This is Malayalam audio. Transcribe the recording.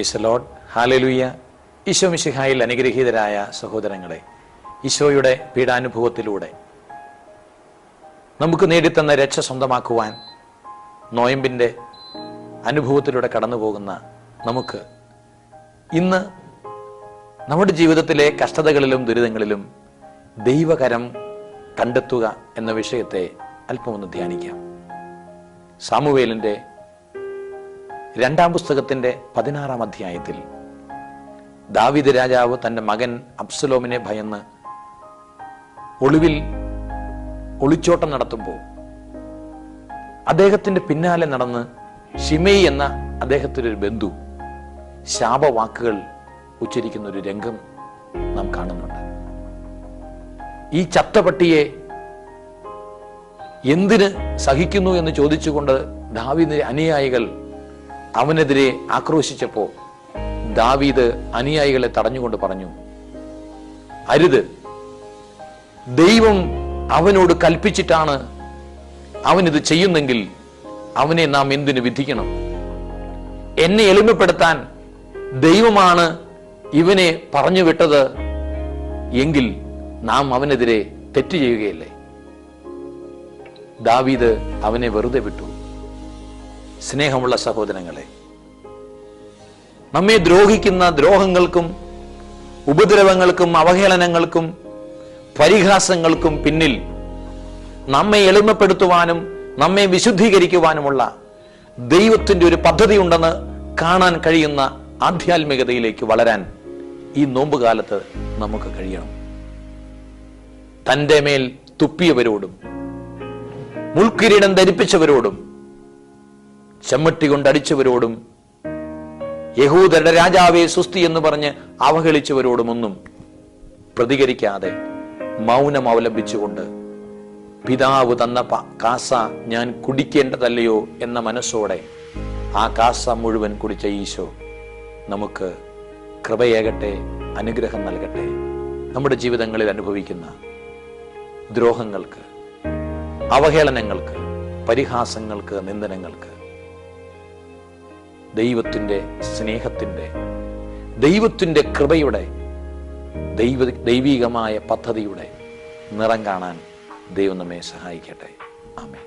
Price the lord. Hallelujah. Isho മിശിഹായിൽ അനുഗ്രഹീതരായ സഹോദരങ്ങളെ, ഈശോയുടെ പീഡാനുഭവത്തിലൂടെ നമുക്ക് നേടിത്തന്ന രക്ഷ സ്വന്തമാക്കുവാൻ നോയമ്പിൻ്റെ അനുഭവത്തിലൂടെ കടന്നു പോകുന്ന നമുക്ക് ഇന്ന് നമ്മുടെ ജീവിതത്തിലെ കഷ്ടതകളിലും ദുരിതങ്ങളിലും ദൈവകരം കണ്ടെത്തുക എന്ന വിഷയത്തെ അല്പമൊന്ന് ധ്യാനിക്കാം. സാമുവേലിൻ്റെ 2-ാം പുസ്തകത്തിൻ്റെ 16-ാം അധ്യായത്തിൽ ദാവീദ് രാജാവ് തൻ്റെ മകൻ അബ്സലോമിനെ ഭയന്ന് ഒളിച്ചോട്ടം നടത്തുമ്പോൾ അദ്ദേഹത്തിൻ്റെ പിന്നാലെ നടന്ന് ഷിമെയി എന്ന അദ്ദേഹത്തിൻ്റെ ഒരു ബന്ധു ശാപവാക്കുകൾ ഉച്ചരിക്കുന്ന ഒരു രംഗം നാം കാണുന്നുണ്ട്. ഈ ചത്തപട്ടിയെ എന്തിന് സഹിക്കുന്നു എന്ന് ചോദിച്ചുകൊണ്ട് ദാവീദിന്റെ അനുയായികൾ അവനെതിരെ ആക്രോശിച്ചപ്പോൾ ദാവീദ് അനുയായികളെ തടഞ്ഞുകൊണ്ട് പറഞ്ഞു, അരുത്, ദൈവം അവനോട് കൽപ്പിച്ചിട്ടാണ് അവനിത് ചെയ്യുന്നെങ്കിൽ അവനെ നാം എന്തിനു വിധിക്കണം? എന്നെ എളിമപ്പെടുത്താൻ ദൈവമാണ് ഇവനെ പറഞ്ഞു വിട്ടത് എങ്കിൽ നാം അവനെതിരെ തെറ്റ് ചെയ്യുകയല്ലേ? ദാവീദ് അവനെ വെറുതെ വിട്ടു. സ്നേഹമുള്ള സഹോദരങ്ങളെ, നമ്മെ ദ്രോഹിക്കുന്ന ദ്രോഹങ്ങൾക്കും ഉപദ്രവങ്ങൾക്കും അവഹേളനങ്ങൾക്കും പരിഹാസങ്ങൾക്കും പിന്നിൽ നമ്മെ എളിമപ്പെടുത്തുവാനും നമ്മെ വിശുദ്ധീകരിക്കുവാനുമുള്ള ദൈവത്തിന്റെ ഒരു പദ്ധതി ഉണ്ടെന്ന് കാണാൻ കഴിയുന്ന ആധ്യാത്മികതയിലേക്ക് വളരാൻ ഈ നോമ്പുകാലത്ത് നമുക്ക് കഴിയണം. തൻ്റെ മേൽ തുപ്പിയവരോടും മുൾക്കിരീടം ധരിപ്പിച്ചവരോടും ചെമ്മട്ടി കൊണ്ടടിച്ചവരോടും യഹൂദരുടെ രാജാവെ സുസ്തി എന്ന് പറഞ്ഞ് അവഹേളിച്ചവരോടുമൊന്നും പ്രതികരിക്കാതെ മൗനം അവലംബിച്ചുകൊണ്ട് പിതാവ് തന്ന കാസ ഞാൻ കുടിക്കേണ്ടതല്ലയോ എന്ന മനസ്സോടെ ആ കാസ മുഴുവൻ കുടിച്ച ഈശോ നമുക്ക് കൃപയേകട്ടെ, അനുഗ്രഹം നൽകട്ടെ. നമ്മുടെ ജീവിതങ്ങളിൽ അനുഭവിക്കുന്ന ദ്രോഹങ്ങൾക്ക്, അവഹേളനങ്ങൾക്ക്, പരിഹാസങ്ങൾക്ക്, നിന്ദനങ്ങൾക്ക് ദൈവത്തിൻ്റെ സ്നേഹത്തിൻ്റെ, ദൈവത്തിൻ്റെ കൃപയുടെ, ദൈവികമായ പദ്ധതിയുടെ നിറം കാണാൻ ദൈവം നമ്മെ സഹായിക്കട്ടെ. ആമേൻ.